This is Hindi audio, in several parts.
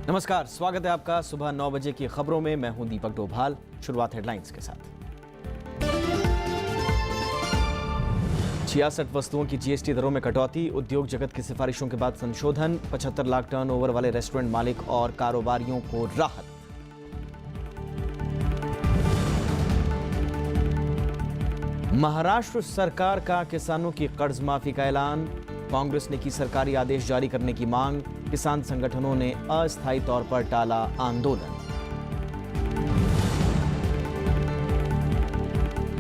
नमस्कार, स्वागत है आपका सुबह 9 बजे की खबरों में। मैं हूं दीपक डोभाल। शुरुआत हेडलाइंस के साथ। 66 वस्तुओं की जीएसटी दरों में कटौती, उद्योग जगत की सिफारिशों के बाद संशोधन, 75 लाख टर्नओवर वाले रेस्टोरेंट मालिक और कारोबारियों को राहत। महाराष्ट्र सरकार का किसानों की कर्ज माफी का ऐलान, कांग्रेस ने की सरकारी आदेश जारी करने की मांग, किसान संगठनों ने अस्थायी तौर पर टाला आंदोलन।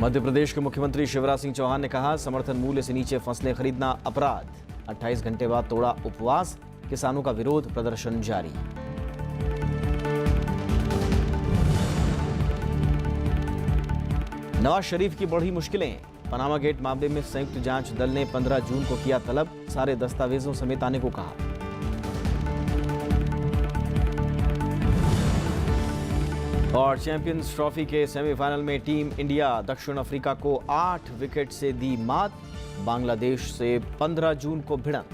मध्य प्रदेश के मुख्यमंत्री शिवराज सिंह चौहान ने कहा, समर्थन मूल्य से नीचे फसलें खरीदना अपराध। 28 घंटे बाद तोड़ा उपवास, किसानों का विरोध प्रदर्शन जारी। नवाज शरीफ की बढ़ी मुश्किलें, पनामा गेट मामले में संयुक्त जांच दल ने 15 जून को किया तलब, सारे दस्तावेजों समेत आने को कहा। और चैंपियंस ट्रॉफी के सेमीफाइनल में टीम इंडिया दक्षिण अफ्रीका को 8 विकेट से दी मात, बांग्लादेश से 15 जून को भिड़ंत।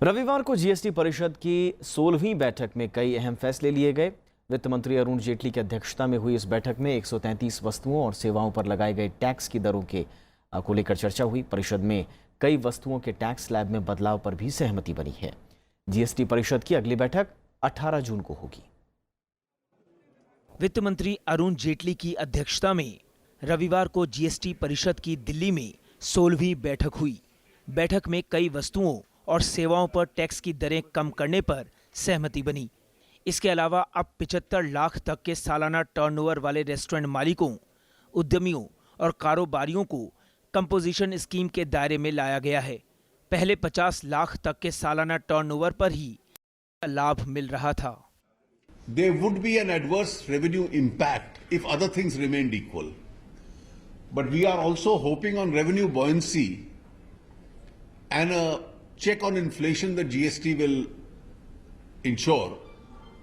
रविवार को जीएसटी परिषद की 16वीं बैठक में कई अहम फैसले लिए गए। वित्त मंत्री अरुण जेटली की अध्यक्षता में हुई इस बैठक में 133 वस्तुओं और सेवाओं पर लगाए गए टैक्स की दरों को लेकर चर्चा हुई। परिषद में कई वस्तुओं के टैक्स स्लैब में बदलाव पर भी सहमति बनी है। जीएसटी परिषद की अगली बैठक 18 जून को होगी। वित्त मंत्री अरुण जेटली की अध्यक्षता में रविवार को जीएसटी परिषद की दिल्ली में 16वीं बैठक हुई। बैठक में कई वस्तुओं और सेवाओं पर टैक्स की दरें कम करने पर सहमति बनी। इसके अलावा अब 75 लाख तक के सालाना टर्नओवर वाले रेस्टोरेंट मालिकों, उद्यमियों और कारोबारियों को कंपोजिशन स्कीम के दायरे में लाया गया है। पहले 50 लाख तक के सालाना टर्नओवर पर ही लाभ मिल रहा था। There would be an adverse revenue impact if other things remained equal. But we are also hoping on revenue buoyancy and a check on inflation that GST will ensure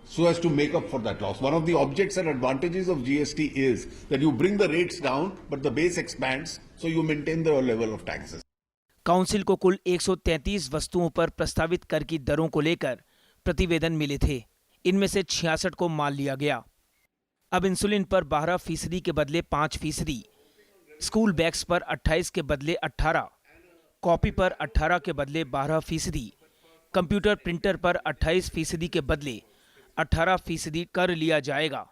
so as to make up for that loss. One of the objects and advantages of GST is that you bring the rates down, but the base expands, so you maintain the level of taxes. Council को कुल 133 वस्तुओं पर प्रस्तावित कर की दरों को लेकर प्रतिवेदन मिले थे। इनमें से 66 को मान लिया गया। अब इंसुलिन पर 12% के बदले 5%, स्कूल बैग्स पर 28 के बदले 18, कॉपी पर 18 के बदले 12%, कंप्यूटर प्रिंटर पर 28% के बदले 18% कर लिया जाएगा।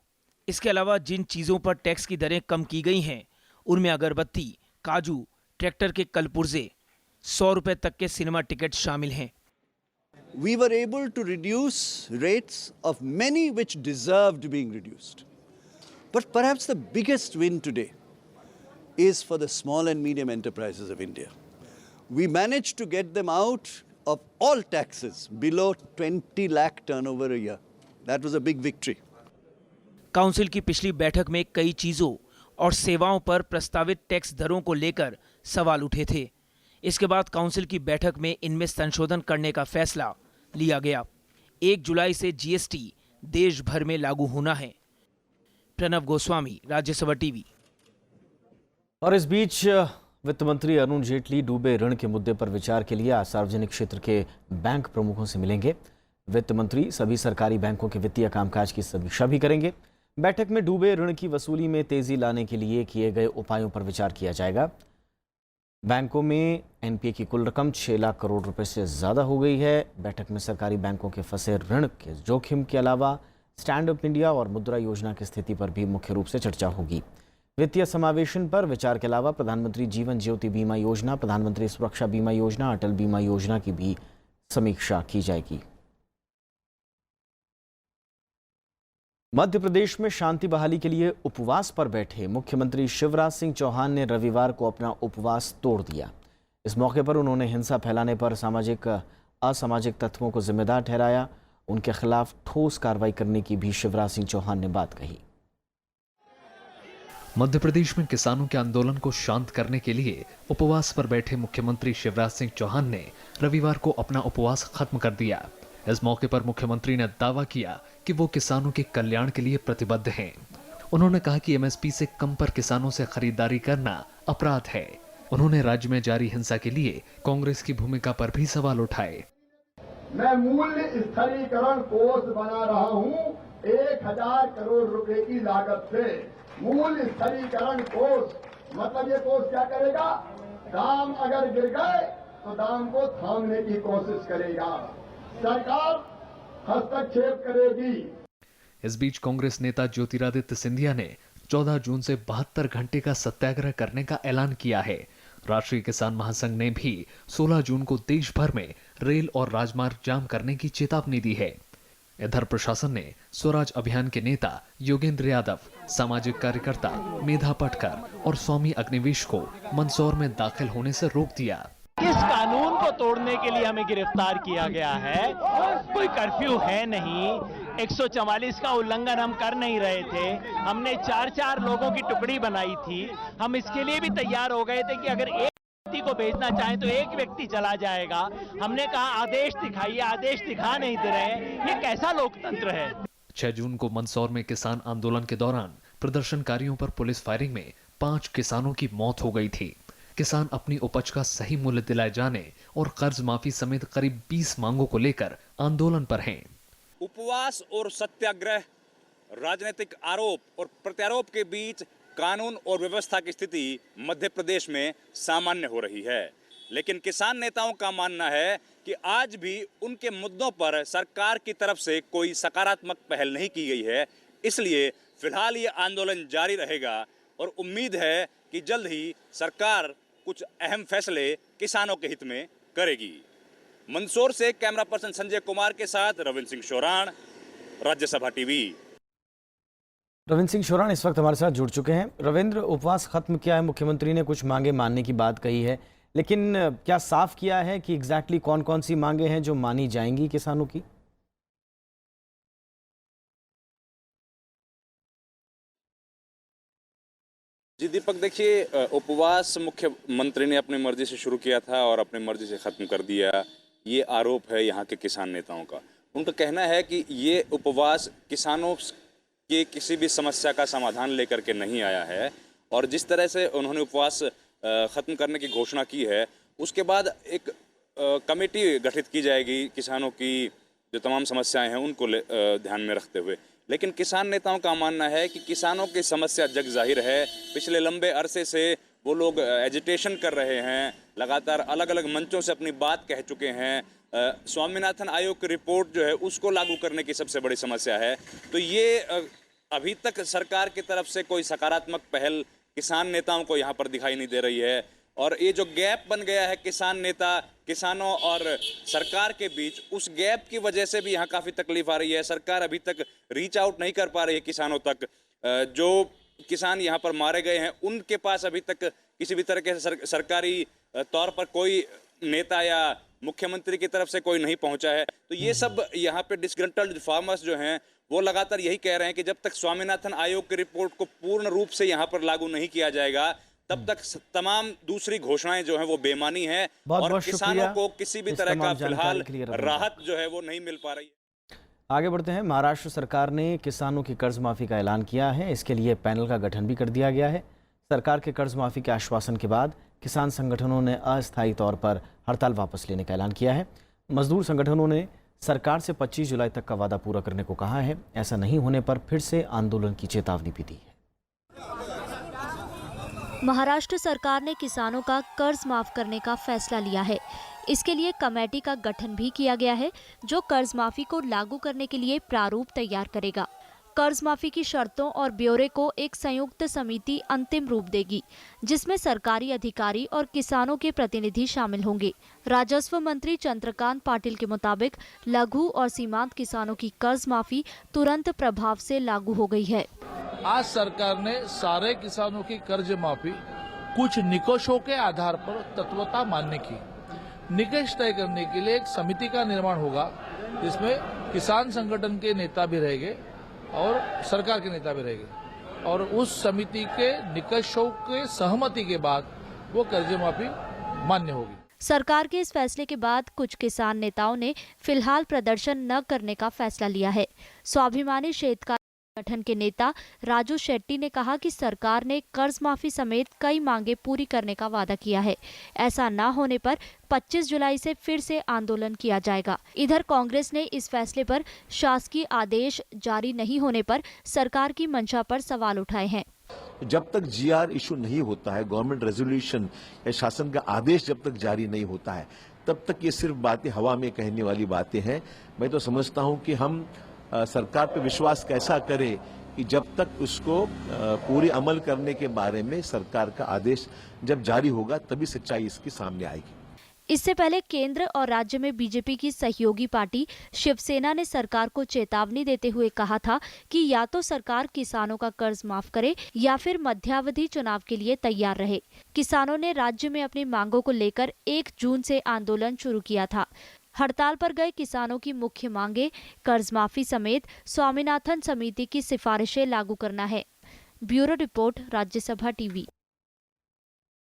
इसके अलावा जिन चीज़ों पर टैक्स की दरें कम की गई हैं, उनमें अगरबत्ती, काजू, ट्रैक्टर के कलपुर्जे, 100 रुपए तक के सिनेमा टिकट शामिल हैं। We were able to reduce rates of many which deserved being reduced. But perhaps the biggest win today is for the small and medium enterprises of India. We managed to get them out of all taxes below 20 lakh turnover a year. That was a big victory. Council की पिछली बैठक में कई चीजों और सेवाओं पर प्रस्तावित टैक्स दरों को लेकर सवाल उठे थे। इसके बाद काउंसिल की बैठक में इनमें संशोधन करने का फैसला लिया गया। 1 जुलाई से जीएसटी देश भर में लागू होना है। प्रणव गोस्वामी, राज्यसभा टीवी। और इस बीच वित्त मंत्री अरुण जेटली डूबे ऋण के मुद्दे पर विचार के लिए आज सार्वजनिक क्षेत्र के बैंक प्रमुखों से मिलेंगे। वित्त मंत्री सभी सरकारी बैंकों के वित्तीय कामकाज की समीक्षा भी करेंगे। बैठक में डूबे ऋण की वसूली में तेजी लाने के लिए किए गए उपायों पर विचार किया जाएगा। बैंकों में एनपीए की कुल रकम 6 लाख करोड़ रुपए से ज्यादा हो गई है। बैठक में सरकारी बैंकों के फंसे ऋण के जोखिम के अलावा स्टैंड अप इंडिया और मुद्रा योजना की स्थिति पर भी मुख्य रूप से चर्चा होगी। वित्तीय समावेशन पर विचार के अलावा प्रधानमंत्री जीवन ज्योति बीमा योजना, प्रधानमंत्री सुरक्षा बीमा योजना, अटल बीमा योजना की भी समीक्षा की जाएगी। मध्य प्रदेश में शांति बहाली के लिए उपवास पर बैठे मुख्यमंत्री शिवराज सिंह चौहान ने रविवार को अपना उपवास तोड़ दिया। इस मौके पर उन्होंने हिंसा फैलाने पर असामाजिक तत्वों को जिम्मेदार ठहराया। उनके खिलाफ ठोस कार्रवाई करने की भी शिवराज सिंह चौहान ने बात कही। मध्य प्रदेश में किसानों के आंदोलन को शांत करने के लिए उपवास पर बैठे मुख्यमंत्री शिवराज सिंह चौहान ने रविवार को अपना उपवास खत्म कर दिया। इस मौके पर मुख्यमंत्री ने दावा किया कि वो किसानों के कल्याण के लिए प्रतिबद्ध हैं। उन्होंने कहा कि एमएसपी से कम पर किसानों से खरीदारी करना अपराध है। उन्होंने राज्य में जारी हिंसा के लिए कांग्रेस की भूमिका पर भी सवाल उठाए। मैं मूल्य स्थिरीकरण कोष बना रहा हूं 1000 करोड़ रुपए की लागत से। मूल्य स्थिरीकरण कोष मतलब ये कोष क्या करेगा? दाम अगर गिर गए तो दाम को थामने की कोशिश करेगा, सरकार हस्तक्षेप करेगी। इस बीच कांग्रेस नेता ज्योतिरादित्य सिंधिया ने 14 जून से 72 घंटे का सत्याग्रह करने का ऐलान किया है। राष्ट्रीय किसान महासंघ ने भी 16 जून को देश भर में रेल और राजमार्ग जाम करने की चेतावनी दी है। इधर प्रशासन ने स्वराज अभियान के नेता योगेंद्र यादव, सामाजिक कार्यकर्ता मेधा पटकर और स्वामी अग्निवेश को मंदसौर में दाखिल होने से रोक दिया। किस कानून को तोड़ने के लिए हमें गिरफ्तार किया गया है? कोई कर्फ्यू है नहीं, 144 का उल्लंघन हम कर नहीं रहे थे। हमने 4-4 लोगों की टुकड़ी बनाई थी। हम इसके लिए भी तैयार हो गए थे कि अगर एक व्यक्ति को भेजना चाहें तो एक व्यक्ति चला जाएगा। हमने कहा आदेश दिखाइए, आदेश दिखा नहीं दे रहे। ये कैसा लोकतंत्र है? 6 जून को मंदसौर में किसान आंदोलन के दौरान प्रदर्शनकारियों पर पुलिस फायरिंग में 5 किसानों की मौत हो गई थी। किसान अपनी उपज का सही मूल्य दिलाए जाने और कर्ज माफी समेत करीब 20 मांगों को लेकर आंदोलन पर हैं। उपवास और सत्याग्रह, राजनीतिक आरोप और प्रत्यारोप के बीच कानून और व्यवस्था की स्थिति मध्य प्रदेश में सामान्य हो रही है, लेकिन किसान नेताओं का मानना है कि आज भी उनके मुद्दों पर सरकार की तरफ से कोई सकारात्मक पहल नहीं की गई है। इसलिए फिलहाल ये आंदोलन जारी रहेगा और उम्मीद है कि जल्द ही सरकार कुछ अहम फैसले किसानों के हित में करेगी। मंदसौर से कैमरा पर्सन संजय कुमार के साथ रविंद्र सिंह शोराण, राज्यसभा टीवी। रविंद्र सिंह शोराण इस वक्त हमारे साथ जुड़ चुके हैं। रविंद्र, उपवास खत्म किया है, मुख्यमंत्री ने कुछ मांगे मानने की बात कही है, लेकिन क्या साफ किया है कि एग्जैक्टली कौन कौन सी मांगे हैं जो मानी जाएंगी किसानों की? जी दीपक, देखिए, उपवास मुख्यमंत्री ने अपनी मर्जी से शुरू किया था और अपनी मर्जी से खत्म कर दिया। ये आरोप है यहाँ के किसान नेताओं का। उनका कहना है कि ये उपवास किसानों के किसी भी समस्या का समाधान लेकर के नहीं आया है और जिस तरह से उन्होंने उपवास खत्म करने की घोषणा की है, उसके बाद एक कमेटी गठित की जाएगी किसानों की जो तमाम समस्याएं हैं उनको ध्यान में रखते हुए। लेकिन किसान नेताओं का मानना है कि किसानों की समस्या जग जाहिर है। पिछले लंबे अरसे से वो लोग एजिटेशन कर रहे हैं, लगातार अलग अलग मंचों से अपनी बात कह चुके हैं। स्वामीनाथन आयोग की रिपोर्ट जो है उसको लागू करने की सबसे बड़ी समस्या है। तो ये अभी तक सरकार की तरफ से कोई सकारात्मक पहल किसान नेताओं को यहाँ पर दिखाई नहीं दे रही है और ये जो गैप बन गया है किसानों और सरकार के बीच, उस गैप की वजह से भी यहाँ काफ़ी तकलीफ आ रही है। सरकार अभी तक रीच आउट नहीं कर पा रही है किसानों तक। जो किसान यहाँ पर मारे गए हैं उनके पास अभी तक किसी भी तरह के सरकारी तौर पर कोई नेता या मुख्यमंत्री की तरफ से कोई नहीं पहुंचा है। तो ये सब यहाँ पे डिसग्रंटल्ड फार्मर्स जो हैं वो लगातार यही कह रहे हैं कि जब तक स्वामीनाथन आयोग की रिपोर्ट को पूर्ण रूप से यहाँ पर लागू नहीं किया जाएगा तब तक तमाम दूसरी घोषणाएं जो हैं वो बेमानी है और किसानों को किसी भी तरह का फिलहाल राहत जो है वो नहीं मिल पा रही है। आगे बढ़ते हैं। महाराष्ट्र सरकार ने किसानों की कर्ज माफी का ऐलान किया है। इसके लिए पैनल का गठन भी कर दिया गया है। सरकार के कर्ज माफी के आश्वासन के बाद किसान संगठनों ने अस्थायी तौर पर हड़ताल वापस लेने का ऐलान किया है। मजदूर संगठनों ने सरकार से 25 जुलाई तक का वादा पूरा करने को कहा है। ऐसा नहीं होने पर फिर से आंदोलन की चेतावनी भी दी है। महाराष्ट्र सरकार ने किसानों का कर्ज माफ करने का फैसला लिया है। इसके लिए कमेटी का गठन भी किया गया है जो कर्ज माफी को लागू करने के लिए प्रारूप तैयार करेगा। कर्ज माफी की शर्तों और ब्यौरे को एक संयुक्त समिति अंतिम रूप देगी, जिसमें सरकारी अधिकारी और किसानों के प्रतिनिधि शामिल होंगे। राजस्व मंत्री चंद्रकांत पाटिल के मुताबिक लघु और सीमांत किसानों की कर्ज माफी तुरंत प्रभाव से लागू हो गई है। आज सरकार ने सारे किसानों की कर्ज माफी कुछ निकषों के आधार पर तत्वता मान्य की। निकष तय करने के लिए एक समिति का निर्माण होगा जिसमें किसान संगठन के नेता भी रहेंगे और सरकार के नेता भी रहेंगे और उस समिति के निकषों के सहमति के बाद वो कर्ज माफी मान्य होगी। सरकार के इस फैसले के बाद कुछ किसान नेताओं ने फिलहाल प्रदर्शन न करने का फैसला लिया है। स्वाभिमानी शेतकार संगठन के नेता राजू शेट्टी ने कहा कि सरकार ने कर्ज माफी समेत कई मांगे पूरी करने का वादा किया है। ऐसा न होने पर 25 जुलाई से फिर से आंदोलन किया जाएगा। इधर कांग्रेस ने इस फैसले पर शासकीय आदेश जारी नहीं होने पर सरकार की मंशा पर सवाल उठाए हैं। जब तक जीआर इशू नहीं होता है, गवर्नमेंट रेजोल्यूशन या शासन का आदेश जब तक जारी नहीं होता है, तब तक ये सिर्फ बातें हवा में कहने वाली बातें हैं। मैं तो समझता हूं कि हम सरकार पे विश्वास कैसा करें कि जब तक उसको पूरी अमल करने के बारे में सरकार का आदेश जब जारी होगा तभी सच्चाई इसकी सामने आएगी। इससे पहले केंद्र और राज्य में बीजेपी की सहयोगी पार्टी शिवसेना ने सरकार को चेतावनी देते हुए कहा था कि या तो सरकार किसानों का कर्ज माफ करे या फिर मध्यावधि चुनाव के लिए तैयार रहे। किसानों ने राज्य में अपनी मांगों को लेकर 1 जून से आंदोलन शुरू किया था। हड़ताल पर गए किसानों की मुख्य मांगे कर्ज माफी समेत स्वामीनाथन समिति की सिफारिशें लागू करना है। Bureau report, Rajya Sabha TV.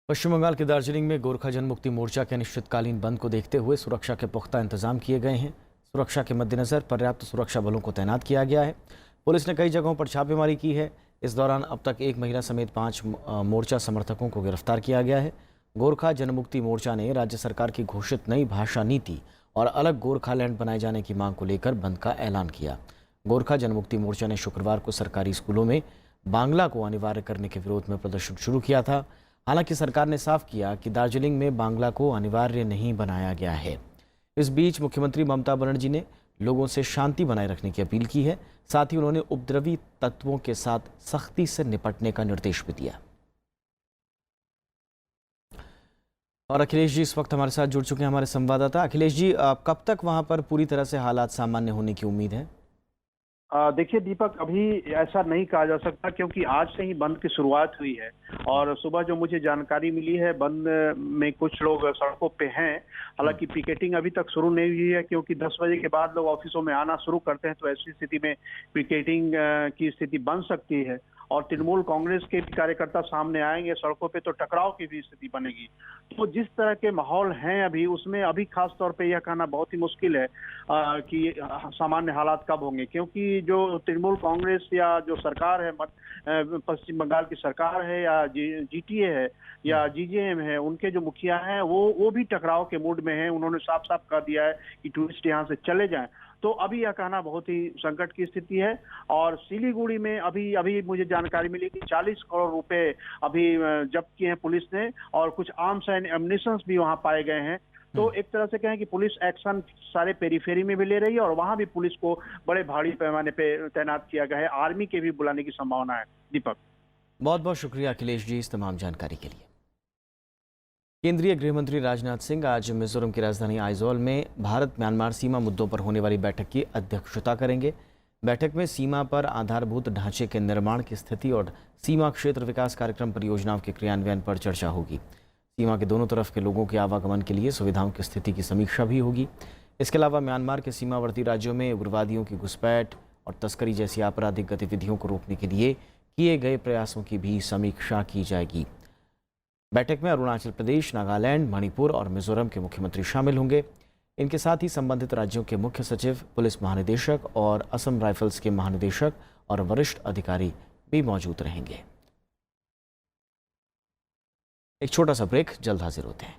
Paschim Bangal के दार्जिलिंग में गोरखा जनमुक्ति मोर्चा के अनिश्चितकालीन बंद को देखते हुए सुरक्षा के पुख्ता इंतजाम किए गए हैं। सुरक्षा के मद्देनजर पर्याप्त सुरक्षा बलों को तैनात किया गया है। पुलिस ने कई जगहों पर छापेमारी की है। इस दौरान अब तक एक महिला समेत 5 मोर्चा समर्थकों को गिरफ्तार किया गया है। गोरखा जनमुक्ति मोर्चा ने राज्य सरकार की घोषित नई भाषा नीति और अलग गोरखालैंड बनाए जाने की मांग को लेकर बंद का ऐलान किया। गोरखा जनमुक्ति मोर्चा ने शुक्रवार को सरकारी स्कूलों में बांग्ला को अनिवार्य करने के विरोध में प्रदर्शन शुरू किया था। हालांकि सरकार ने साफ किया कि दार्जिलिंग में बांग्ला को अनिवार्य नहीं बनाया गया है। इस बीच मुख्यमंत्री ममता बनर्जी ने लोगों से शांति बनाए रखने की अपील की है। साथ ही उन्होंने उपद्रवी तत्वों के साथ सख्ती से निपटने का निर्देश भी दिया। और अखिलेश जी इस वक्त हमारे साथ जुड़ चुके हैं, हमारे संवाददाता। अखिलेश जी, कब तक वहां पर पूरी तरह से हालात सामान्य होने की उम्मीद है? देखिए दीपक, अभी ऐसा नहीं कहा जा सकता क्योंकि आज से ही बंद की शुरुआत हुई है और सुबह जो मुझे जानकारी मिली है बंद में कुछ लोग सड़कों पे हैं। हालांकि पिकेटिंग अभी तक शुरू नहीं हुई है क्योंकि 10 बजे के बाद लोग ऑफिसों में आना शुरू करते हैं, तो ऐसी स्थिति में पिकेटिंग की स्थिति बन सकती है और तृणमूल कांग्रेस के भी कार्यकर्ता सामने आएंगे सड़कों पे तो टकराव की भी स्थिति बनेगी। तो जिस तरह के माहौल हैं अभी, उसमें अभी खास तौर पे यह कहना बहुत ही मुश्किल है कि सामान्य हालात कब होंगे, क्योंकि जो तृणमूल कांग्रेस या जो सरकार है, पश्चिम बंगाल की सरकार है या जीटीए है या जीजेएम है, उनके जो मुखिया हैं वो भी टकराव के मूड में हैं। उन्होंने साफ साफ कह दिया है कि टूरिस्ट यहाँ से चले जाएं। तो अभी यह कहना बहुत ही संकट की स्थिति है। और सिलीगुड़ी में अभी मुझे जानकारी मिली कि 40 करोड़ रुपए अभी जब्त किए हैं पुलिस ने और कुछ आर्म्स एंड एम्युनिशंस भी वहां पाए गए हैं। तो एक तरह से कहें कि पुलिस एक्शन सारे पेरीफेरी में भी ले रही है और वहां भी पुलिस को बड़े भारी पैमाने पे तैनात किया गया है। आर्मी के भी बुलाने की संभावना है। दीपक, बहुत बहुत शुक्रिया अखिलेश जी इस तमाम जानकारी के लिए। केंद्रीय गृह मंत्री राजनाथ सिंह आज मिजोरम की राजधानी आइजोल में भारत म्यांमार सीमा मुद्दों पर होने वाली बैठक की अध्यक्षता करेंगे। बैठक में सीमा पर आधारभूत ढांचे के निर्माण की स्थिति और सीमा क्षेत्र विकास कार्यक्रम परियोजनाओं के क्रियान्वयन पर चर्चा होगी। सीमा के दोनों तरफ के लोगों के आवागमन के लिए सुविधाओं की स्थिति की समीक्षा भी होगी। इसके अलावा म्यांमार के सीमावर्ती राज्यों में उग्रवादियों की घुसपैठ और तस्करी जैसी आपराधिक गतिविधियों को रोकने के लिए किए गए प्रयासों की भी समीक्षा की जाएगी। बैठक में अरुणाचल प्रदेश, नागालैंड, मणिपुर और मिजोरम के मुख्यमंत्री शामिल होंगे। इनके साथ ही संबंधित राज्यों के मुख्य सचिव, पुलिस महानिदेशक और असम राइफल्स के महानिदेशक और वरिष्ठ अधिकारी भी मौजूद रहेंगे। एक छोटा सा ब्रेक, जल्द हाजिर होते हैं।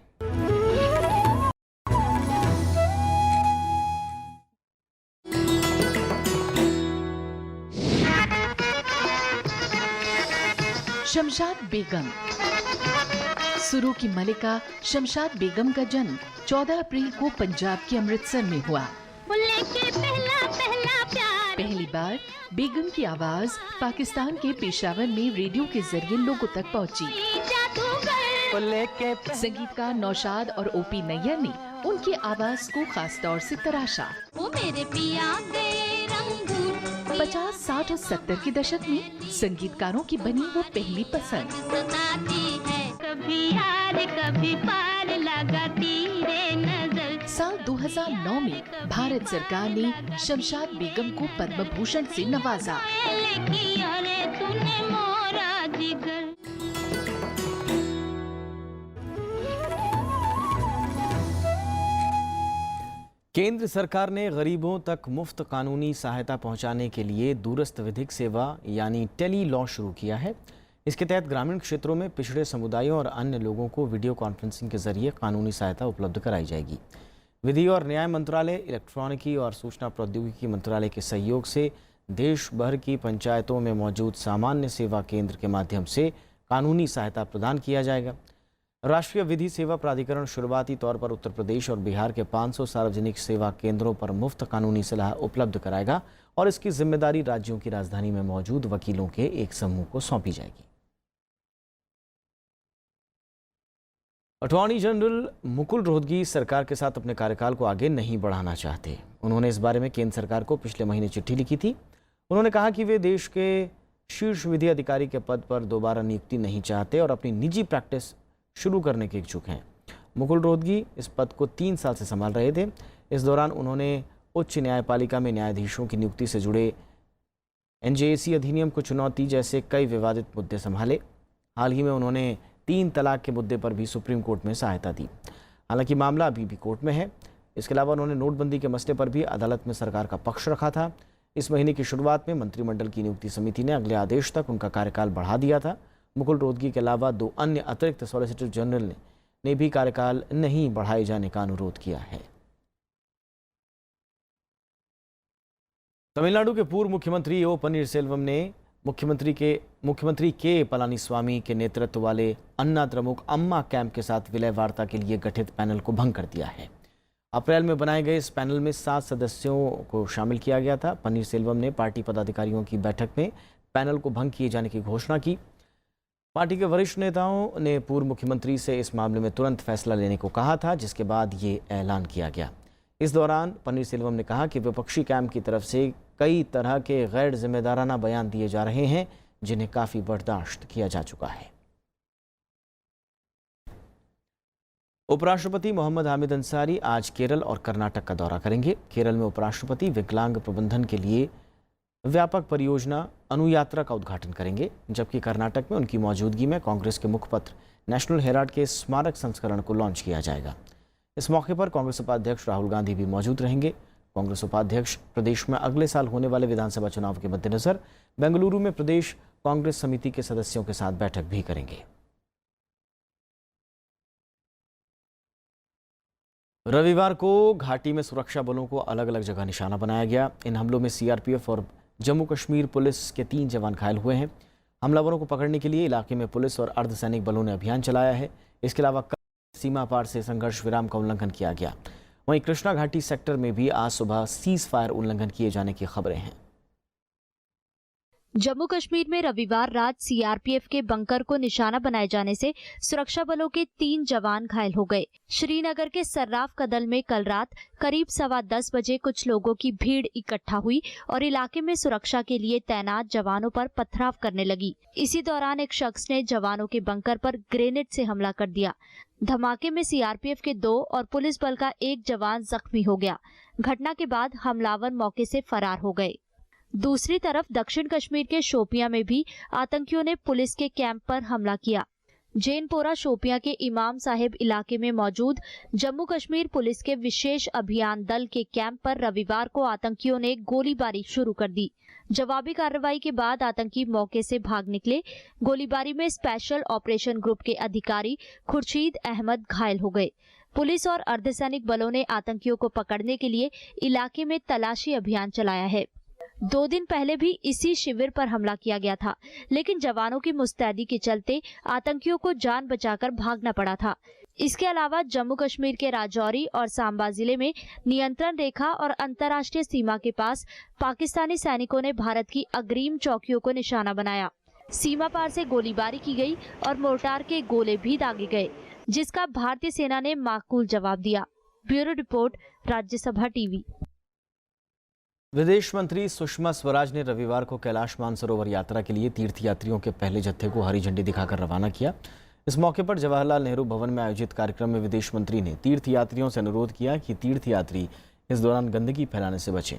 शमशाद बेगम। सुरू की मलिका शमशाद बेगम का जन्म 14 अप्रैल को पंजाब के अमृतसर में हुआ। पहली बार बेगम की आवाज पाकिस्तान के पेशावर में रेडियो के जरिए लोगों तक पहुंची। संगीतकार नौशाद और ओपी नैयर ने उनकी आवाज को खास तौर से तराशा। 50, 60 और 70 के दशक में संगीतकारों की बनी वो पहली पसंद। साल 2009 में भारत सरकार ने शमशाद बेगम को पद्म भूषण से नवाजा। केंद्र सरकार ने गरीबों तक मुफ्त कानूनी सहायता पहुंचाने के लिए दूरस्थ विधिक सेवा यानी टेली लॉ शुरू किया है। इसके तहत ग्रामीण क्षेत्रों में पिछड़े समुदायों और अन्य लोगों को वीडियो कॉन्फ्रेंसिंग के जरिए कानूनी सहायता उपलब्ध कराई जाएगी। विधि और न्याय मंत्रालय, इलेक्ट्रॉनिकी और सूचना प्रौद्योगिकी मंत्रालय के सहयोग से देश भर की पंचायतों में मौजूद सामान्य सेवा केंद्र के माध्यम से कानूनी सहायता प्रदान किया जाएगा। राष्ट्रीय विधि सेवा प्राधिकरण शुरुआती तौर पर उत्तर प्रदेश और बिहार के 500 सार्वजनिक सेवा केंद्रों पर मुफ्त कानूनी सलाह उपलब्ध कराएगा और इसकी जिम्मेदारी राज्यों की राजधानी में मौजूद वकीलों के एक समूह को सौंपी जाएगी। अटॉर्नी जनरल मुकुल रोहतगी सरकार के साथ अपने कार्यकाल को आगे नहीं बढ़ाना चाहते। उन्होंने इस बारे में केंद्र सरकार को पिछले महीने चिट्ठी लिखी थी। उन्होंने कहा कि वे देश के शीर्ष विधि अधिकारी के पद पर दोबारा नियुक्ति नहीं चाहते और अपनी निजी प्रैक्टिस शुरू करने के इच्छुक हैं। मुकुल रोहतगी इस पद को 3 साल से संभाल रहे थे। इस दौरान उन्होंने उच्च न्यायपालिका में न्यायाधीशों की नियुक्ति से जुड़े NJAC अधिनियम को चुनौती जैसे कई विवादित मुद्दे संभाले। हाल ही में उन्होंने 3 तलाक के मुद्दे पर भी सुप्रीम कोर्ट में सहायता दी। हालांकि मामला अभी भी कोर्ट में है। इसके अलावा उन्होंने नोटबंदी के मसले पर भी अदालत में सरकार का पक्ष रखा था। इस महीने की शुरुआत में मंत्रिमंडल की नियुक्ति समिति ने अगले आदेश तक उनका कार्यकाल बढ़ा दिया था। मुकुल रोहतगी के अलावा 2 अन्य अतिरिक्त सॉलिसिटर जनरल ने भी कार्यकाल नहीं बढ़ाए जाने का अनुरोध किया है। तमिलनाडु के पूर्व मुख्यमंत्री ओ पनीरसेल्वम ने मुख्यमंत्री के पलानीस्वामी के नेतृत्व वाले अन्ना द्रमुक अम्मा कैंप के साथ विलय वार्ता के लिए गठित पैनल को भंग कर दिया है। अप्रैल में बनाए गए इस पैनल में 7 सदस्यों को शामिल किया गया था। पनीरसेल्वम ने पार्टी पदाधिकारियों की बैठक में पैनल को भंग किए जाने की घोषणा की। पार्टी के वरिष्ठ नेताओं ने पूर्व मुख्यमंत्री से इस मामले में तुरंत फैसला लेने को कहा था, जिसके बाद ये ऐलान किया गया। इस दौरान पनीरसेल्वम ने कहा कि विपक्षी कैंप की तरफ से कई तरह के गैर जिम्मेदाराना बयान दिए जा रहे हैं, जिन्हें काफी बर्दाश्त किया जा चुका है। उपराष्ट्रपति मोहम्मद हामिद अंसारी आज केरल और कर्नाटक का दौरा करेंगे। केरल में उपराष्ट्रपति विकलांग प्रबंधन के लिए व्यापक परियोजना अनुयात्रा का उद्घाटन करेंगे, जबकि कर्नाटक में उनकी मौजूदगी में कांग्रेस के मुखपत्र नेशनल हेराल्ड के स्मारक संस्करण को लॉन्च किया जाएगा। इस मौके पर कांग्रेस उपाध्यक्ष राहुल गांधी भी मौजूद रहेंगे। कांग्रेस उपाध्यक्ष प्रदेश में अगले साल होने वाले विधानसभा चुनाव के मद्देनजर बेंगलुरु में प्रदेश कांग्रेस समिति के सदस्यों के साथ बैठक भी करेंगे। रविवार को घाटी में सुरक्षा बलों को अलग अलग जगह निशाना बनाया गया। इन हमलों में CRPF और जम्मू कश्मीर पुलिस के 3 जवान घायल हुए हैं। हमलावरों को पकड़ने के लिए इलाके में पुलिस और अर्धसैनिक बलों ने अभियान चलाया है। इसके अलावा सीमा पार से संघर्ष विराम का उल्लंघन किया गया। वहीं कृष्णा घाटी सेक्टर में भी आज सुबह सीज फायर उल्लंघन किए जाने की खबरें हैं। जम्मू कश्मीर में रविवार रात CRPF के बंकर को निशाना बनाए जाने से सुरक्षा बलों के 3 जवान घायल हो गए। श्रीनगर के सर्राफ कदल में कल रात करीब 10:15 बजे कुछ लोगों की भीड़ इकट्ठा हुई और इलाके में सुरक्षा के लिए तैनात जवानों पर पथराव करने लगी। इसी दौरान एक शख्स ने जवानों के बंकर पर ग्रेनेड से हमला कर दिया। धमाके में CRPF के 2 और पुलिस बल का 1 जवान जख्मी हो गया। घटना के बाद हमलावर मौके से फरार हो गए। दूसरी तरफ दक्षिण कश्मीर के शोपियां में भी आतंकियों ने पुलिस के कैंप पर हमला किया। जैनपोरा शोपियां के इमाम साहिब इलाके में मौजूद जम्मू कश्मीर पुलिस के विशेष अभियान दल के कैंप पर रविवार को आतंकियों ने गोलीबारी शुरू कर दी। जवाबी कार्रवाई के बाद आतंकी मौके से भाग निकले। गोलीबारी में स्पेशल ऑपरेशन ग्रुप के अधिकारी खुर्शीद अहमद घायल हो गए। पुलिस और अर्धसैनिक बलों ने आतंकियों को पकड़ने के लिए इलाके में तलाशी अभियान चलाया है। 2 दिन पहले भी इसी शिविर पर हमला किया गया था, लेकिन जवानों की मुस्तैदी के चलते आतंकियों को जान बचाकर भागना पड़ा था। इसके अलावा जम्मू कश्मीर के राजौरी और सांबा जिले में नियंत्रण रेखा और अंतर्राष्ट्रीय सीमा के पास पाकिस्तानी सैनिकों ने भारत की अग्रिम चौकियों को निशाना बनाया। सीमा पार से गोलीबारी की गई और मोर्टार के गोले भी दागे गए, जिसका भारतीय सेना ने माकूल जवाब दिया। Bureau report, Rajya Sabha TV. विदेश मंत्री सुषमा स्वराज ने रविवार को कैलाश मानसरोवर यात्रा के लिए तीर्थयात्रियों के पहले जत्थे को हरी झंडी दिखाकर रवाना किया। इस मौके पर जवाहरलाल नेहरू भवन में आयोजित कार्यक्रम में विदेश मंत्री ने तीर्थयात्रियों से अनुरोध किया कि तीर्थयात्री इस दौरान गंदगी फैलाने से बचें।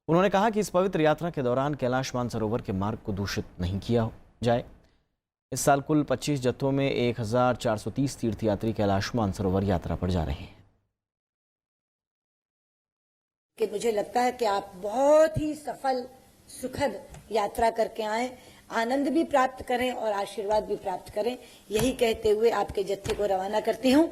उन्होंने कहा कि इस पवित्र यात्रा के दौरान कैलाश मानसरोवर के मार्ग को दूषित नहीं किया जाए। इस साल कुल 25 जत्थों में 1430 तीर्थयात्री कैलाश मानसरोवर यात्रा पर जा रहे हैं। कि मुझे लगता है कि आप बहुत ही सफल सुखद यात्रा करके आए, आनंद भी प्राप्त करें और आशीर्वाद भी प्राप्त करें, यही कहते हुए आपके जत्थे को रवाना करती हूं।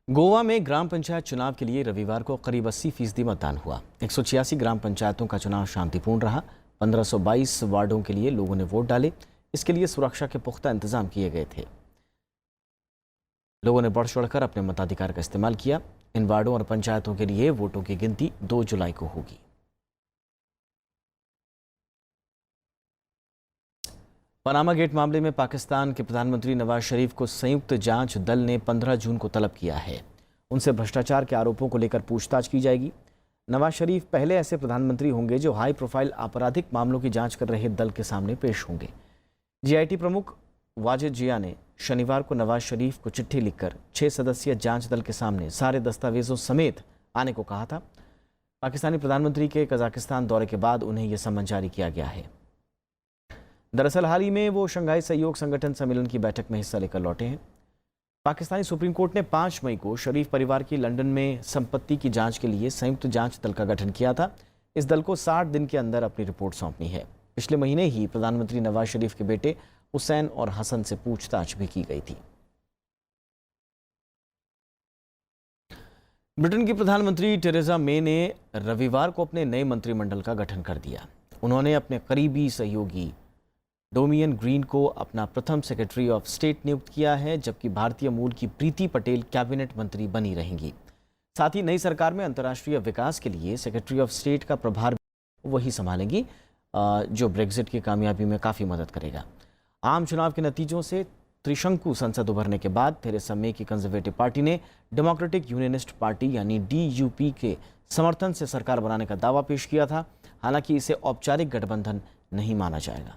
गोवा में ग्राम पंचायत चुनाव के लिए रविवार को करीब 80% मतदान हुआ। 186 ग्राम पंचायतों का चुनाव शांतिपूर्ण रहा। 1522 वार्डों के लिए लोगों ने वोट डाले। इसके लिए सुरक्षा के पुख्ता इंतजाम किए गए थे। लोगों ने बढ़ चढ़कर अपने मताधिकार का इस्तेमाल किया। इन वार्डों और पंचायतों के लिए वोटों की गिनती 2 जुलाई को होगी। पनामा गेट मामले में पाकिस्तान के प्रधानमंत्री नवाज शरीफ को संयुक्त जांच दल ने 15 जून को तलब किया है। उनसे भ्रष्टाचार के आरोपों को लेकर पूछताछ की जाएगी। नवाज शरीफ पहले ऐसे प्रधानमंत्री होंगे जो हाई प्रोफाइल आपराधिक मामलों की जांच कर रहे दल के सामने पेश होंगे। जीआईटी प्रमुख वाजिद जिया ने शनिवार को नवाज शरीफ को चिट्ठी लिखकर 6 सदस्यीय जांच दल के सामने सारे दस्तावेजों समेत आने को कहा था। पाकिस्तानी प्रधानमंत्री के कजाकिस्तान दौरे के बाद उन्हें यह सम्मन जारी किया गया है। दरअसल हाल ही में वो शंघाई सहयोग संगठन सम्मेलन की बैठक में हिस्सा लेकर लौटे हैं। पाकिस्तानी सुप्रीम कोर्ट ने 5 मई को शरीफ परिवार की लंदन में संपत्ति की जांच के लिए संयुक्त जांच दल का गठन किया था। इस दल को 60 दिन के अंदर अपनी रिपोर्ट सौंपनी है। पिछले महीने ही प्रधानमंत्री नवाज शरीफ के बेटे हुसैन और हसन से पूछताछ भी की गई थी। ब्रिटेन की प्रधानमंत्री टेरेजा मे ने रविवार को अपने नए मंत्रिमंडल का गठन कर दिया। उन्होंने अपने करीबी सहयोगी डोमियन ग्रीन को अपना प्रथम सेक्रेटरी ऑफ स्टेट नियुक्त किया है, जबकि भारतीय मूल की प्रीति पटेल कैबिनेट मंत्री बनी रहेंगी। साथ ही नई सरकार में अंतर्राष्ट्रीय विकास के लिए सेक्रेटरी ऑफ स्टेट का प्रभार वही संभालेंगी, जो ब्रेक्जिट की कामयाबी में काफ़ी मदद करेगा। आम चुनाव के नतीजों से त्रिशंकु संसद उभरने के बाद थेरेसा मे की कंजर्वेटिव पार्टी ने डेमोक्रेटिक यूनियनिस्ट पार्टी यानी DUP के समर्थन से सरकार बनाने का दावा पेश किया था। हालांकि इसे औपचारिक गठबंधन नहीं माना जाएगा।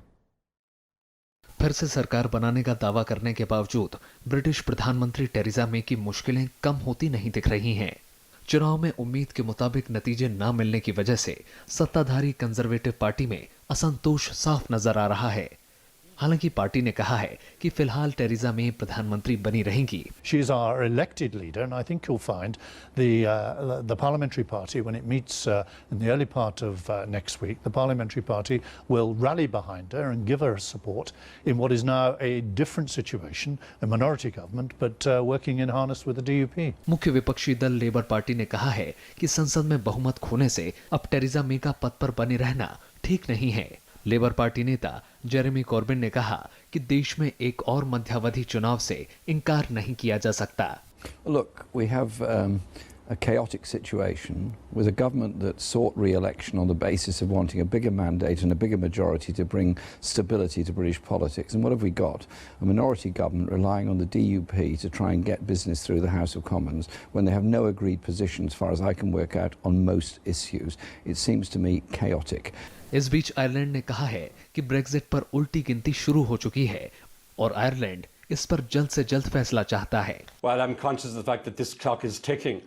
फिर से सरकार बनाने का दावा करने के बावजूद ब्रिटिश प्रधानमंत्री टेरेसा मे की मुश्किलें कम होती नहीं दिख रही हैं। चुनाव में उम्मीद के मुताबिक नतीजे न मिलने की वजह से सत्ताधारी कंजर्वेटिव पार्टी में असंतोष साफ नजर आ रहा है। हालांकि पार्टी ने कहा है कि फिलहाल टेरेसा मे प्रधानमंत्री बनी रहेंगी। She is our elected leader, and I think you'll find the parliamentary party, when it meets in the early part of next week, the parliamentary party will rally behind her and give her support in what is now a different situation, a minority government, but working in harness with the DUP. मुख्य विपक्षी दल लेबर पार्टी ने कहा है कि संसद में बहुमत खोने से अब टेरेसा मे का पद पर बने रहना ठीक नहीं है। लेबर पार्टी नेता जेरेमी कॉर्बिन ने कहा कि देश में एक और मध्यावधि चुनाव से इनकार नहीं किया जा सकता। Look, we have a chaotic situation with a government that sought re-election on the basis of wanting a bigger mandate and a bigger majority to bring stability to British politics. And what have we got? A minority government relying on the DUP to try and get business through the House of Commons when they have no agreed position, as far as I can work out, on most issues. It seems to me chaotic. इस बीच आयरलैंड ने कहा है कि ब्रेक्जिट पर उल्टी गिनती शुरू हो चुकी है और आयरलैंड इस पर जल्द से जल्द फैसला चाहता है। Well, I'm conscious of the fact that this clock is ticking.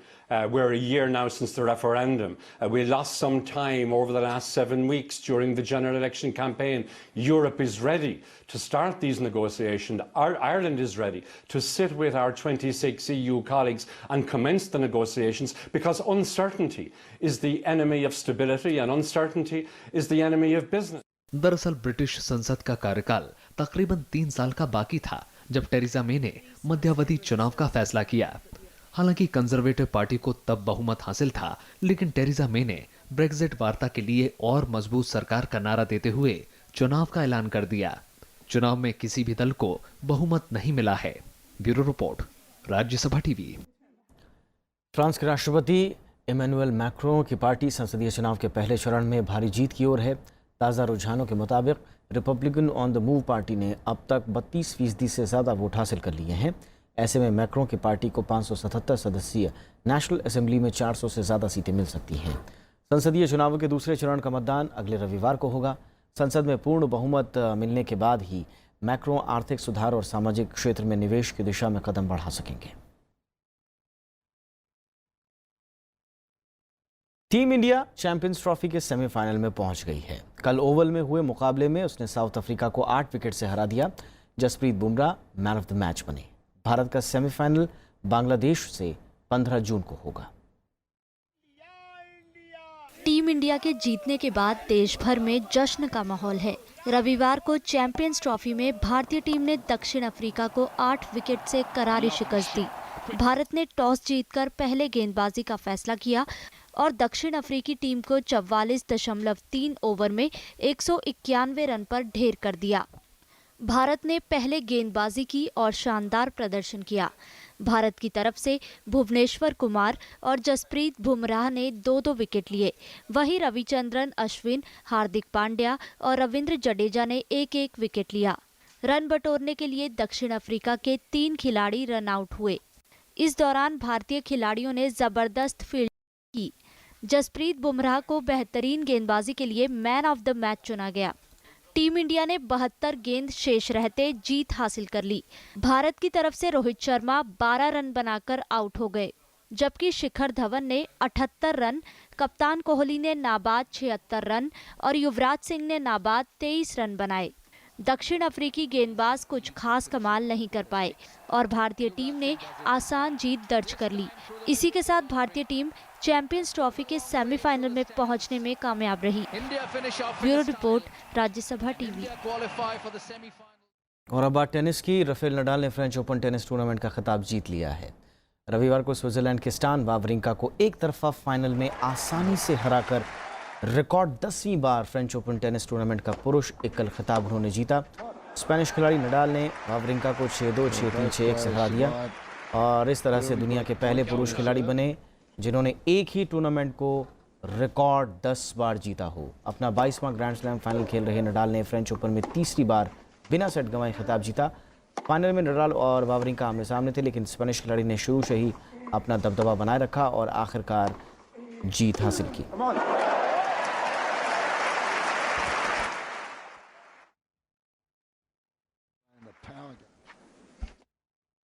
We're a year now since the referendum. We lost some time over the last 7 weeks during the general election campaign. Europe is ready to start these negotiations. Ireland is ready to sit with our 26 EU colleagues and commence the negotiations, because uncertainty is the enemy of stability and uncertainty is the enemy of business. दरअसल ब्रिटिश संसद का कार्यकाल तकरीबन 3 साल का बाकी था जब टेरेसा मे ने मध्यावधि चुनाव का फैसला किया। हालांकि कंजर्वेटिव पार्टी को तब बहुमत हासिल था, लेकिन टेरेसा मे ने ब्रेक्जिट वार्ता के लिए और मजबूत सरकार का नारा देते हुए चुनाव का ऐलान कर दिया। चुनाव में किसी भी दल को बहुमत नहीं मिला है। Bureau report, Rajya Sabha TV. France के राष्ट्रपति इमैनुअल मैक्रों की पार्टी संसदीय चुनाव के पहले चरण में भारी जीत की ओर है। ताज़ा रुझानों के मुताबिक Republican on the move party ने अब तक 32% से ज़्यादा वोट हासिल कर लिए हैं। ऐसे में मैक्रों की पार्टी को 577 सदस्यीय नेशनल असेंबली में 400 से ज़्यादा सीटें मिल सकती हैं। संसदीय चुनावों के दूसरे चरण का मतदान अगले रविवार को होगा। संसद में पूर्ण बहुमत मिलने के बाद ही मैक्रों आर्थिक सुधार और सामाजिक क्षेत्र में निवेश की दिशा में कदम बढ़ा सकेंगे। टीम इंडिया चैंपियंस ट्रॉफी के सेमीफाइनल में पहुंच गई है। कल ओवल में हुए मुकाबले में उसने साउथ अफ्रीका को 8 विकेट से हरा दिया। Jasprit Bumrah man of the match बने। भारत का सेमीफाइनल बांग्लादेश से 15 जून को होगा। टीम इंडिया के जीतने के बाद देश भर में जश्न का माहौल है। रविवार को चैंपियंस ट्रॉफी में भारतीय टीम ने दक्षिण अफ्रीका को 8 विकेट से करारी शिकस्त दी। भारत ने टॉस जीतकर पहले गेंदबाजी का फैसला किया और दक्षिण अफ्रीकी टीम को 44.3 ओवर में 191 रन पर ढेर कर दिया। भारत ने पहले गेंदबाजी की और शानदार प्रदर्शन किया। भारत की तरफ से भुवनेश्वर कुमार और जसप्रीत बुमराह ने 2-2 विकेट लिए। वहीं रविचंद्रन अश्विन, हार्दिक पांड्या और रविंद्र जडेजा ने 1-1 विकेट लिया। रन बटोरने के लिए दक्षिण अफ्रीका के 3 खिलाड़ी रन आउट हुए। इस दौरान भारतीय खिलाड़ियों ने जबरदस्त फील्डिंग की। जसप्रीत बुमराह को बेहतरीन गेंदबाजी के लिए मैन ऑफ द मैच चुना गया। टीम इंडिया ने 72 गेंद शेष रहते जीत हासिल कर ली। भारत की तरफ से रोहित शर्मा 12 रन बनाकर आउट हो गए, जबकि शिखर धवन ने 78 रन, कप्तान कोहली ने नाबाद 76 रन और युवराज सिंह ने नाबाद 23 रन बनाए। दक्षिण अफ्रीकी गेंदबाज कुछ खास कमाल नहीं कर पाए और भारतीय टीम ने आसान जीत दर्ज कर ली। इसी के साथ भारतीय टीम चैंपियंस ट्रॉफी के सेमीफाइनल में पहुंचने में कामयाब रही। Bureau report, Rajya Sabha TV. और अब बात टेनिस की। राफेल नडाल ने फ्रेंच ओपन टेनिस टूर्नामेंट का खिताब जीत लिया है। रविवार को स्विट्जरलैंड के स्टान वावरिंका को एक तरफा फाइनल में आसानी से हराकर रिकॉर्ड 10वीं बार फ्रेंच ओपन टेनिस टूर्नामेंट का पुरुष एकल खिताब उन्होंने जीता। स्पेनिश खिलाड़ी नडाल ने वावरिंका को 6-2, 6-3, 6-1 से हरा दिया और इस तरह से दुनिया के पहले पुरुष खिलाड़ी बने जिन्होंने एक ही टूर्नामेंट को रिकॉर्ड 10 बार जीता हो। अपना 22वां ग्रैंड स्लैम फाइनल खेल रहे नडाल ने फ्रेंच ओपन में तीसरी बार बिना सेट गंवाए खिताब जीता। फाइनल में नडाल और वावरिंका आमने सामने थे, लेकिन स्पेनिश खिलाड़ी ने शुरू से ही अपना दबदबा बनाए रखा और आखिरकार जीत हासिल की।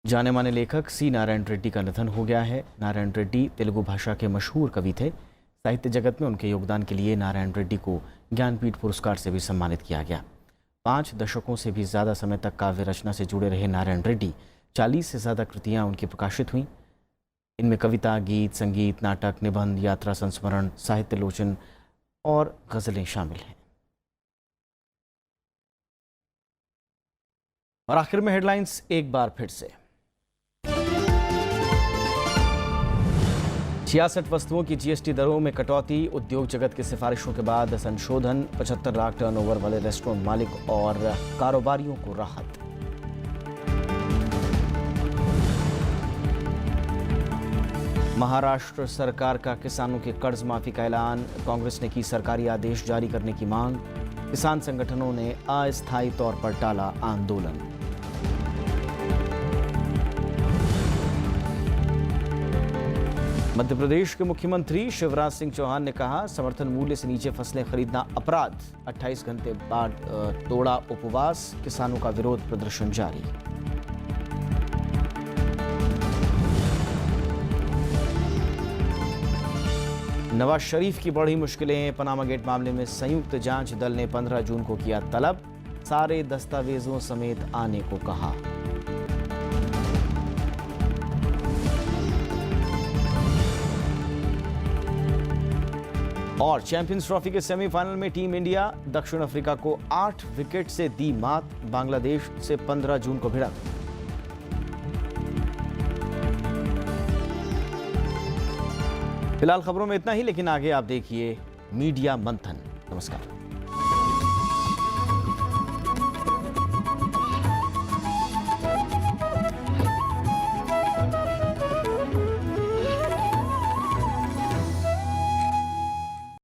जाने माने लेखक सी नारायण रेड्डी का निधन हो गया है। नारायण रेड्डी तेलुगु भाषा के मशहूर कवि थे। साहित्य जगत में उनके योगदान के लिए नारायण रेड्डी को ज्ञानपीठ पुरस्कार से भी सम्मानित किया गया। 5 दशकों से भी ज़्यादा समय तक काव्य रचना से जुड़े रहे नारायण रेड्डी 40 से ज़्यादा कृतियाँ उनकी प्रकाशित हुईं। इनमें कविता, गीत, संगीत, नाटक, निबंध, यात्रा संस्मरण, साहित्य लोचन और गज़लें शामिल हैं। और आखिर में हेडलाइंस एक बार फिर से। 66 वस्तुओं की जीएसटी दरों में कटौती, उद्योग जगत की सिफारिशों के बाद संशोधन, 75 लाख टर्नओवर वाले रेस्टोरेंट मालिक और कारोबारियों को राहत। महाराष्ट्र सरकार का किसानों के कर्ज माफी का ऐलान, कांग्रेस ने की सरकारी आदेश जारी करने की मांग, किसान संगठनों ने अस्थायी तौर पर टाला आंदोलन। मध्य प्रदेश के मुख्यमंत्री शिवराज सिंह चौहान ने कहा, समर्थन मूल्य से नीचे फसलें खरीदना अपराध, 28 घंटे बाद तोड़ा उपवास, किसानों का विरोध प्रदर्शन जारी। नवाज शरीफ की बढ़ी मुश्किलें, पनामा गेट मामले में संयुक्त जांच दल ने 15 जून को किया तलब, सारे दस्तावेजों समेत आने को कहा। और चैंपियंस ट्रॉफी के सेमीफाइनल में टीम इंडिया दक्षिण अफ्रीका को 8 विकेट से दी मात, बांग्लादेश से 15 जून को भिड़ा। फिलहाल खबरों में इतना ही, लेकिन आगे आप देखिए मीडिया मंथन। नमस्कार।